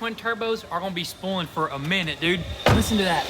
twin turbos are gonna be spooling for a minute, dude. Listen to that.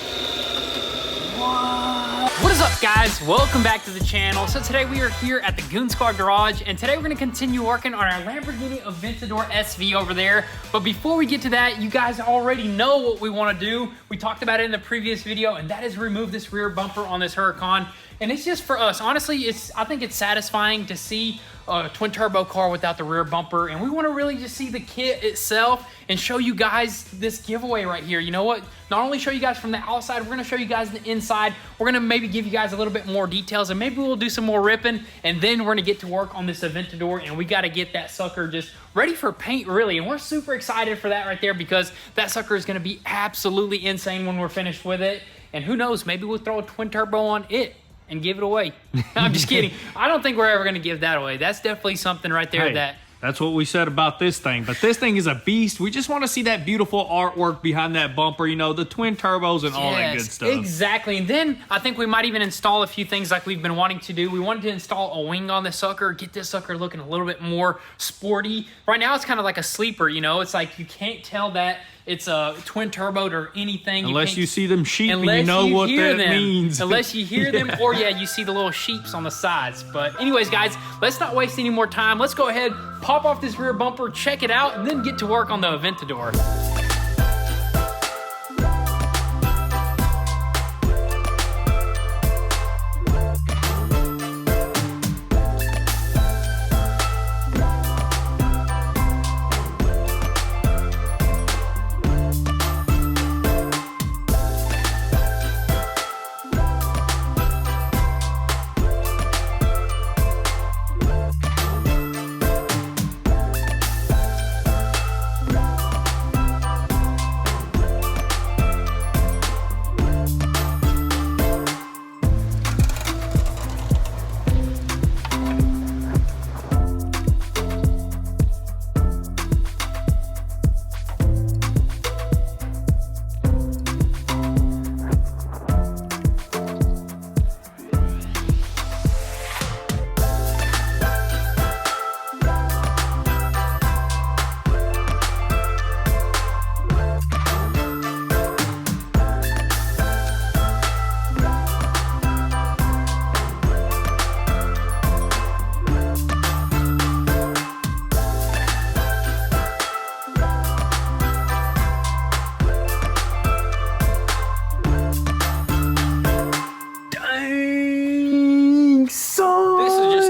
What is up, guys? Welcome back to the channel. So today we are here at the Goon Squad garage, and today we're gonna continue working on our Lamborghini Aventador SV over there. But before we get to that, you guys already know what we wanna do. We talked about it in the previous video, and that is remove this rear bumper on this Huracan. And it's just for us. Honestly, I think it's satisfying to see a twin turbo car without the rear bumper, and we want to really just see the kit itself and show you guys this giveaway right here. You know what? Not only show you guys from the outside, we're going to show you guys the inside. We're going to maybe give you guys a little bit more details, and maybe we'll do some more ripping, and then we're going to get to work on this Aventador, and we got to get that sucker just ready for paint, really. And we're super excited for that right there, because that sucker is going to be absolutely insane when we're finished with it. And who knows, maybe we'll throw a twin turbo on it and give it away. I'm just kidding. I don't think we're ever going to give that away. That's definitely something right there. Hey, that's what we said about this thing. But this thing is a beast. We just want to see that beautiful artwork behind that bumper, you know, the twin turbos and all that good stuff. Exactly. And then I think we might even install a few things like we've been wanting to do. We wanted to install a wing on this sucker, get this sucker looking a little bit more sporty. Right now it's kind of like a sleeper, you know. It's like you can't tell that it's a twin turboed or anything. Unless you see them sheep and you know what that means. Unless you hear them, or yeah, you see the little sheeps on the sides. But anyways, guys, let's not waste any more time. Let's go ahead, pop off this rear bumper, check it out, and then get to work on the Aventador.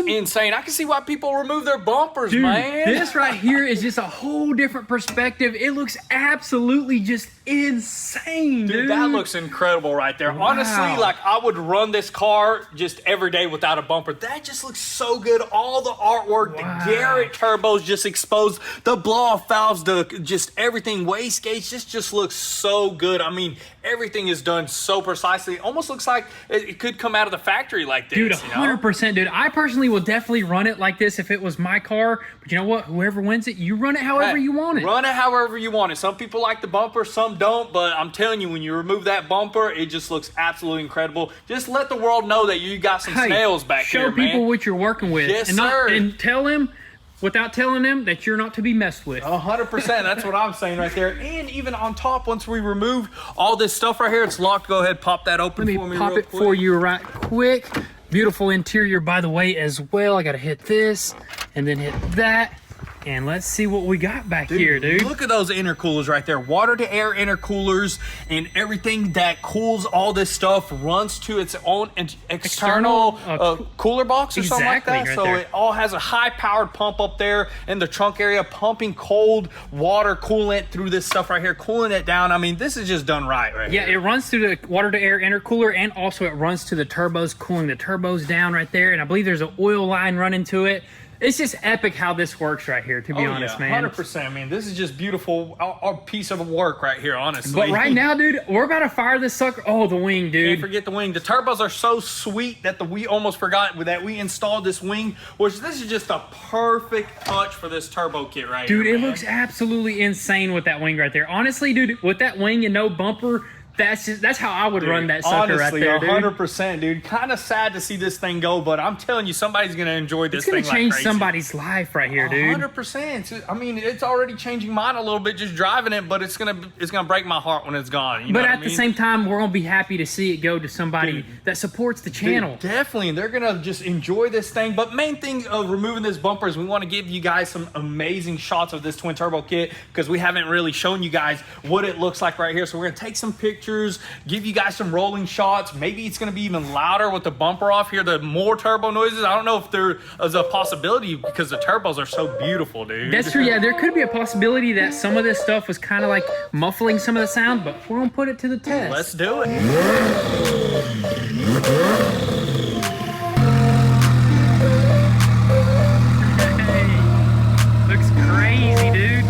Insane. I can see why people remove their bumpers, dude, man. This right here is just a whole different perspective. It looks absolutely just insane, dude. That looks incredible right there. Wow. Honestly, like, I would run this car just every day without a bumper. That just looks so good. All the artwork, the Garrett turbos just exposed, the blow-off valves, the just everything, wastegates, just looks so good. I mean, everything is done so precisely. It almost looks like it could come out of the factory like this. Dude, 100%, dude. I personally would definitely run it like this if it was my car. But you know what? Whoever wins it, you run it however you want it. Run it however you want it. Some people like the bumper, some don't. But I'm telling you, when you remove that bumper, it just looks absolutely incredible. Just let the world know that you got some snails back here, man. Show people what you're working with. Yes, and sir. And tell them, without telling them, that you're not to be messed with. 100%. That's what I'm saying right there. And even on top, once we remove all this stuff right here, it's locked. Go ahead, pop that open for me. Let me pop it for you right quick. Beautiful interior, by the way, as well. I gotta hit this and then hit that. And let's see what we got back here, dude. Look at those intercoolers right there. Water to air intercoolers, and everything that cools all this stuff runs to its own external cooler box or something like that. So it all has a high-powered pump up there in the trunk area, pumping cold water coolant through this stuff right here, cooling it down. I mean, this is just done right here. Yeah, it runs through the water to air intercooler, and also it runs to the turbos, cooling the turbos down right there. And I believe there's an oil line running to it. It's just epic how this works right here, to be honest, man. 100%. I mean, this is just beautiful, a piece of work right here, honestly. But right now, dude, we're about to fire this sucker. Oh, the wing, dude. Can't forget the wing. The turbos are so sweet that we almost forgot that we installed this wing, which this is just a perfect touch for this turbo kit right here, dude, it looks absolutely insane with that wing right there. Honestly, dude, with that wing and no bumper, that's how I would run that sucker right there, dude. 100%, dude. Kind of sad to see this thing go, but I'm telling you, somebody's gonna enjoy this thing like crazy. It's gonna change somebody's life right here, dude. 100%. I mean, it's already changing mine a little bit just driving it, but it's gonna break my heart when it's gone. You know but what at I mean? the same time, we're gonna be happy to see it go to somebody that supports the channel. Dude, definitely, they're gonna just enjoy this thing. But main thing of removing this bumper is we want to give you guys some amazing shots of this twin turbo kit because we haven't really shown you guys what it looks like right here. So we're gonna take some pictures, give you guys some rolling shots. Maybe it's gonna be even louder with the bumper off here, the more turbo noises. I don't know if there is a possibility because the turbos are so beautiful, dude. That's true. Yeah, there could be a possibility that some of this stuff was kind of like muffling some of the sound, but we're gonna put it to the test. Let's do it. Hey, looks crazy, dude.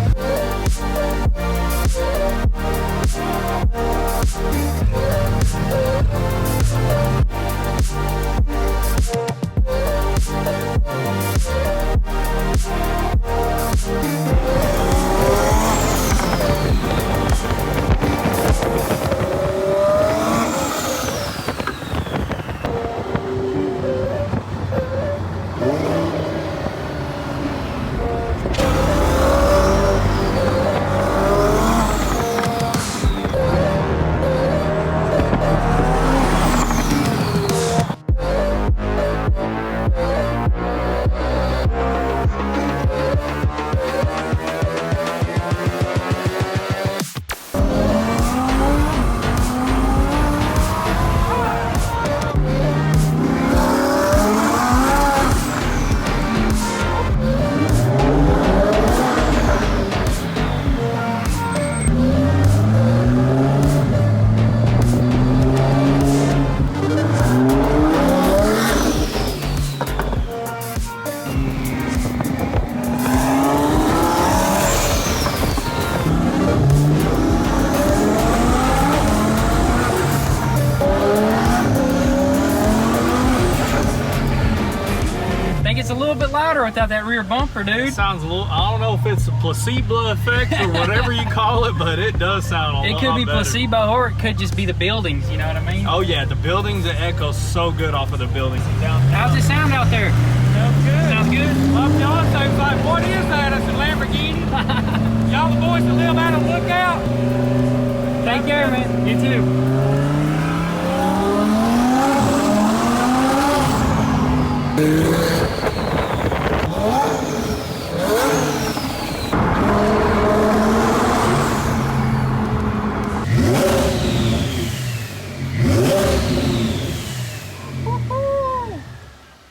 A little bit louder without that rear bumper, dude. It sounds a little, I don't know if it's a placebo effect or whatever you call it, but it does sound a lot better. It could be placebo or it could just be the buildings, you know what I mean? Oh yeah, the buildings, it echoes so good off of the buildings. How's it sound out there? Sounds good. Sounds good? Love John, so it's like, what is that? It's a Lamborghini. Y'all the boys that live out on the lookout. Take care, man. You too.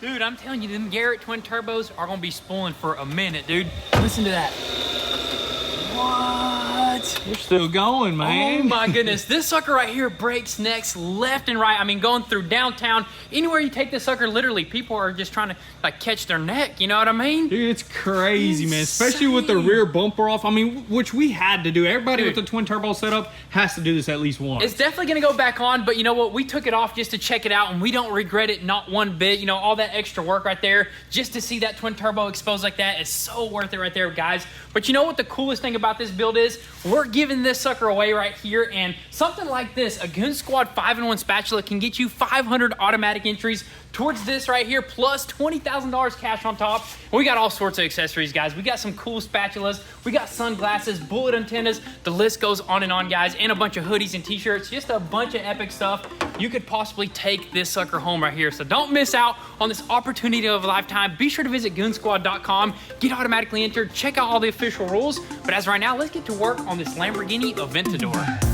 Dude, I'm telling you, them Garrett twin turbos are gonna be spoiling for a minute, dude. Listen to that. What? You're still going, man. Oh my goodness, this sucker right here breaks necks left and right. I mean, going through downtown, anywhere you take this sucker, literally, people are just trying to like catch their neck, you know what I mean? Dude, it's crazy, man. Especially with the rear bumper off. I mean, which we had to do. Everybody with the twin turbo setup has to do this at least once. It's definitely gonna go back on, but you know what? We took it off just to check it out, and we don't regret it, not one bit. You know, all that extra work right there, just to see that twin turbo exposed like that is so worth it right there, guys. But you know what the coolest thing about this build is? We're giving this sucker away right here, and something like this, a Goon Squad 5-in-1 spatula can get you 500 automatic entries towards this right here, plus $20,000 cash on top. And we got all sorts of accessories, guys. We got some cool spatulas, we got sunglasses, bullet antennas, the list goes on and on, guys, and a bunch of hoodies and t-shirts, just a bunch of epic stuff. You could possibly take this sucker home right here. So don't miss out on this opportunity of a lifetime. Be sure to visit goonzquad.com, get automatically entered, check out all the official rules. But as right now, let's get to work on this Lamborghini Aventador.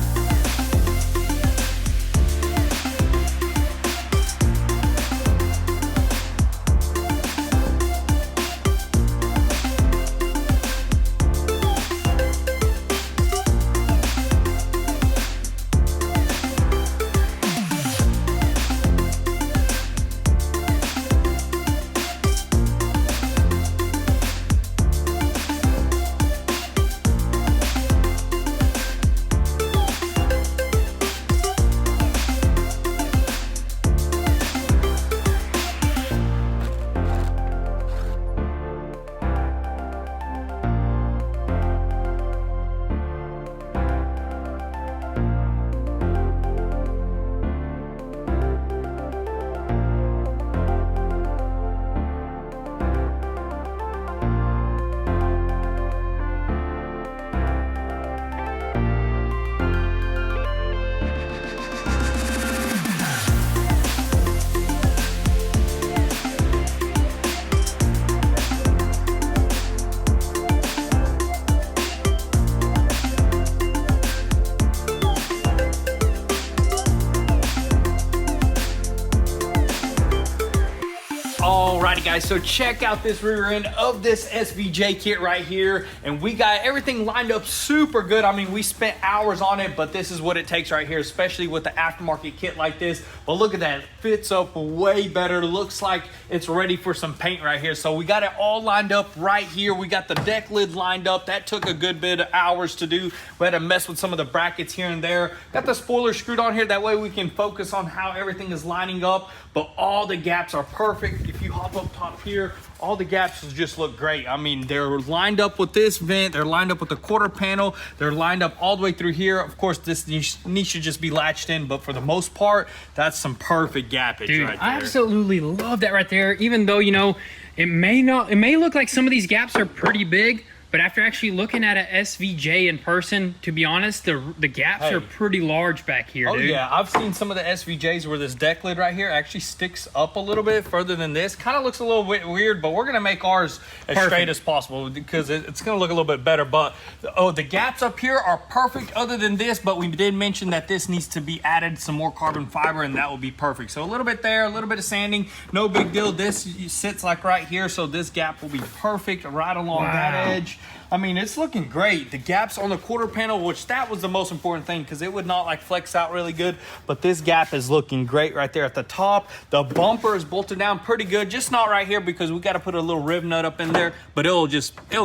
guys, so check out this rear end of this SVJ kit right here, and we got everything lined up super good. I mean, we spent hours on it, but this is what it takes right here, especially with the aftermarket kit like this. But look at that, it fits up way better. Looks like it's ready for some paint right here. So we got it all lined up right here. We got the deck lid lined up. That took a good bit of hours to do. We had to mess with some of the brackets here and there. Got the spoiler screwed on here, that way we can focus on how everything is lining up, but all the gaps are perfect. If you hop up top here, all the gaps just look great. I mean, they're lined up with this vent, they're lined up with the quarter panel, they're lined up all the way through here. Of course, this niche should just be latched in, but for the most part, that's some perfect gappage. Dude, right there. I absolutely love that right there. Even though, you know, it may look like some of these gaps are pretty big, but after actually looking at a SVJ in person, to be honest, the gaps are pretty large back here, dude. Oh yeah, I've seen some of the SVJs where this deck lid right here actually sticks up a little bit further than this. Kind of looks a little bit weird, but we're gonna make ours as straight as possible because it's gonna look a little bit better. But the gaps up here are perfect other than this, but we did mention that this needs to be added some more carbon fiber, and that will be perfect. So a little bit there, a little bit of sanding, no big deal. This sits like right here, so this gap will be perfect right along that edge. I mean, it's looking great. The gaps on the quarter panel, which that was the most important thing because it would not like flex out really good, but this gap is looking great right there at the top. The bumper is bolted down pretty good, just not right here because we got to put a little rib nut up in there, but it'll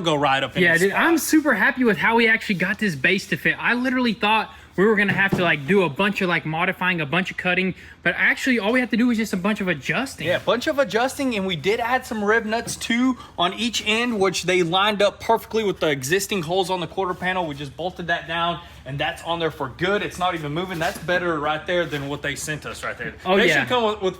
go right up in Yeah, the dude, spot. I'm super happy with how we actually got this base to fit. I literally thought we were gonna have to like do a bunch of like modifying, a bunch of cutting, but actually all we have to do is just a bunch of adjusting. Yeah, a bunch of adjusting, and we did add some rib nuts too on each end, which they lined up perfectly with the existing holes on the quarter panel. We just bolted that down, and that's on there for good. It's not even moving. That's better right there than what they sent us right there. Oh, they yeah. should come with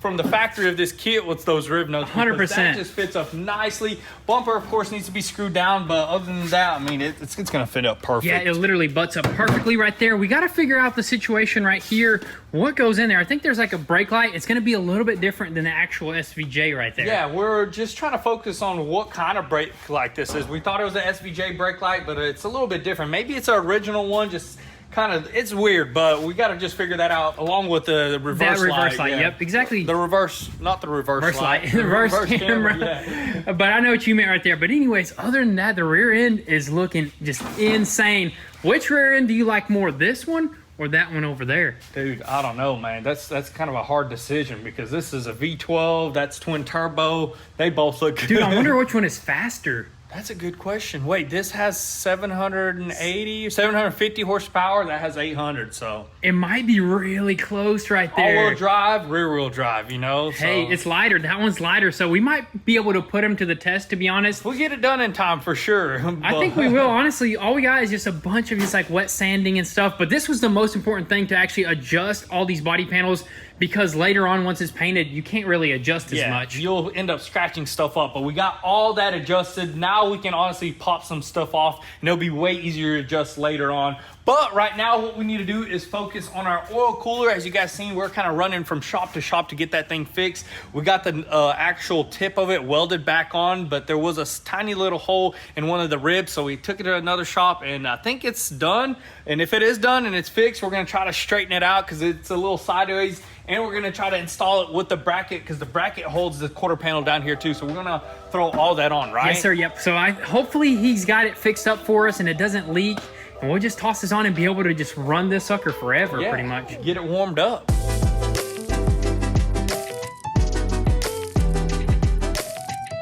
from the factory of this kit with those rib nuts. 100%. That just fits up nicely. Bumper, of course, needs to be screwed down, but other than that, I mean, it's going to fit up perfect. Yeah, it literally butts up perfectly right there. We got to figure out the situation right here. What goes in there? I think there's like a brake light. It's going to be a little bit different than the actual SVJ right there. Yeah, we're just trying to focus on what kind of brake light this is. We thought it was an SVJ brake light, but it's a little bit different. Maybe it's our original one, just kind of, it's weird, but we got to just figure that out along with the reverse light. That reverse light, yeah. Yep, exactly. The reverse, not the reverse light. The reverse camera. Yeah. But I know what you meant right there. But anyways, other than that, the rear end is looking just insane. Which rear end do you like more, this one or that one over there? Dude, I don't know, man. That's kind of a hard decision because this is a V12, that's twin turbo. They both look good. Dude, I wonder which one is faster. That's a good question. Wait, this has 750 horsepower. That has 800, so. It might be really close right there. All-wheel drive, rear-wheel drive, you know? Hey, so. it's lighter. That one's lighter, so we might be able to put them to the test, to be honest. We'll get it done in time for sure. I think we will. Honestly, all we got is just a bunch of just like wet sanding and stuff, but this was the most important thing, to actually adjust all these body panels, because later on, once it's painted, you can't really adjust as much. You'll end up scratching stuff up, but we got all that adjusted. Now we can honestly pop some stuff off, and it'll be way easier to adjust later on. But right now, what we need to do is focus on our oil cooler. As you guys seen, we're kind of running from shop to shop to get that thing fixed. We got the actual tip of it welded back on, but there was a tiny little hole in one of the ribs, so we took it to another shop, and I think it's done. And if it is done and it's fixed, we're gonna try to straighten it out because it's a little sideways, and we're gonna try to install it with the bracket because the bracket holds the quarter panel down here too. So we're gonna throw all that on, right? Yes, sir. Yep. So hopefully he's got it fixed up for us and it doesn't leak. And we'll just toss this on and be able to just run this sucker forever, pretty much. Get it warmed up.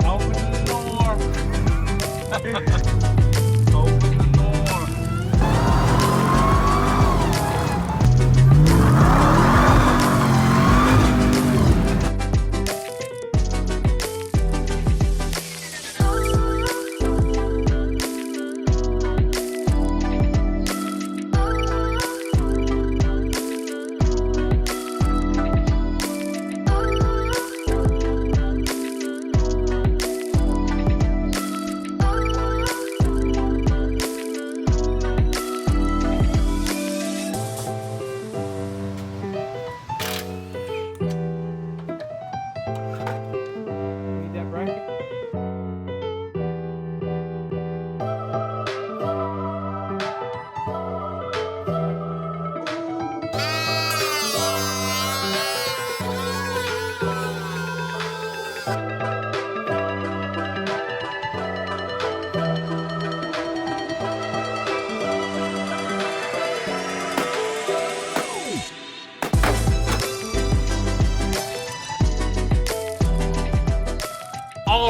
Open the door. Open the door.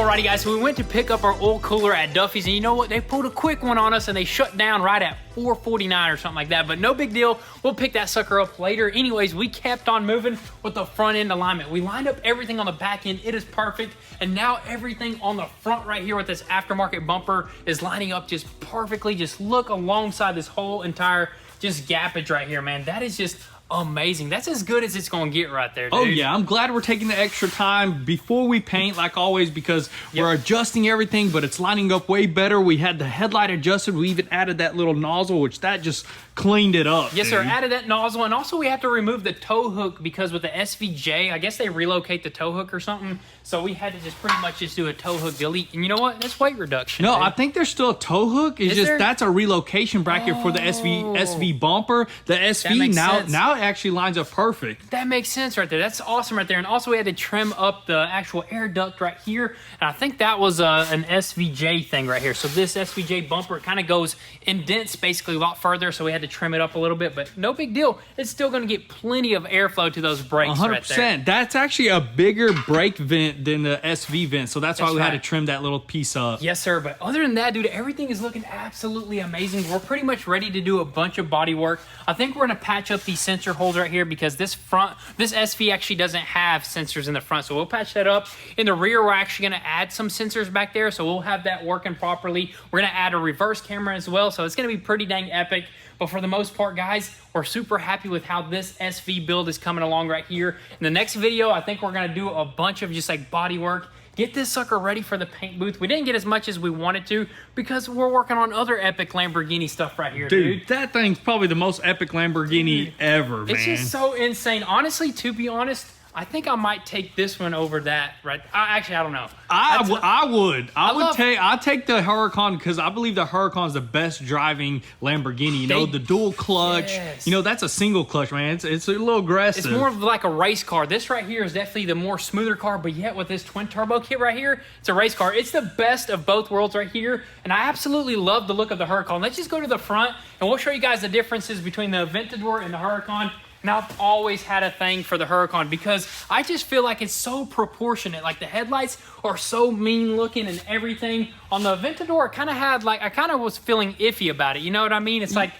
Alrighty guys, so we went to pick up our oil cooler at Duffy's, and you know what? They pulled a quick one on us and they shut down right at 4:49 or something like that, but no big deal. We'll pick that sucker up later. Anyways, we kept on moving with the front end alignment. We lined up everything on the back end. It is perfect. And now everything on the front right here with this aftermarket bumper is lining up just perfectly. Just look alongside this whole entire just gappage right here, man. That is just amazing. That's as good as it's gonna get right there, dude. Oh yeah, I'm glad we're taking the extra time before we paint, like always, because we're adjusting everything, but it's lining up way better. We had the headlight adjusted. We even added that little nozzle, which that just cleaned it up. Yes, dude. sir. Added that nozzle, and also we have to remove the tow hook because with the SVJ, I guess they relocate the tow hook or something. So we had to just pretty much just do a tow hook delete. And you know what? That's weight reduction. No, dude. I think there's still a tow hook. It's just that's a relocation bracket for the SV bumper. The SV now it actually lines up perfect. That makes sense right there. That's awesome right there. And also we had to trim up the actual air duct right here. And I think that was an SVJ thing right here. So this SVJ bumper kind of goes indents basically a lot further. So we had to trim it up a little bit, but no big deal. It's still going to get plenty of airflow to those brakes 100%. Right there. That's actually a bigger brake vent than the SV vent. So that's why we had to trim that little piece up. Yes, sir. But other than that, dude, everything is looking absolutely amazing. We're pretty much ready to do a bunch of body work. I think we're going to patch up these sensor holes right here because this SV actually doesn't have sensors in the front. So we'll patch that up. In the rear, we're actually going to add some sensors back there. So we'll have that working properly. We're going to add a reverse camera as well. So it's going to be pretty dang epic. But for the most part, guys, we're super happy with how this SV build is coming along right here. In the next video, I think we're going to do a bunch of just like body work. Get this sucker ready for the paint booth. We didn't get as much as we wanted to because we're working on other epic Lamborghini stuff right here, dude. That thing's probably the most epic Lamborghini ever, man. It's just so insane. Honestly, to be honest, I think I might take this one over that, right? Actually, I don't know. I'd take the Huracan because I believe the Huracan is the best driving Lamborghini. You know, the dual clutch. Yes. You know, that's a single clutch, man. It's a little aggressive. It's more of like a race car. This right here is definitely the more smoother car, but yet with this twin turbo kit right here, it's a race car. It's the best of both worlds right here, and I absolutely love the look of the Huracan. Let's just go to the front, and we'll show you guys the differences between the Aventador and the Huracan. And I've always had a thing for the Huracan because I just feel like it's so proportionate. Like the headlights are so mean looking and everything. On the Aventador, I kind of was feeling iffy about it. You know what I mean? It's like...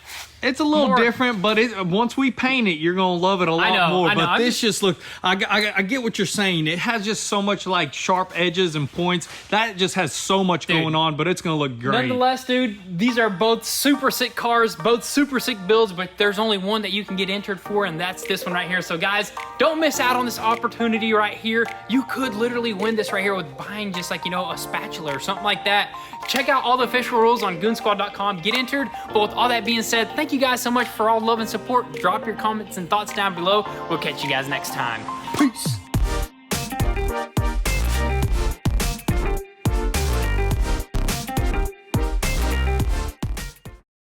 It's a little different, but once we paint it, you're gonna love it a lot more. But this just look, I get what you're saying. It has just so much like sharp edges and points. That just has so much going on, but it's gonna look great. Nonetheless, dude, these are both super sick cars, both super sick builds, but there's only one that you can get entered for, and that's this one right here. So guys, don't miss out on this opportunity right here. You could literally win this right here with buying just like, you know, a spatula or something like that. Check out all the official rules on goonzquad.com. Get entered. But with all that being said, thank you guys so much for all love and support. Drop your comments and thoughts down below. We'll catch you guys next time. Peace.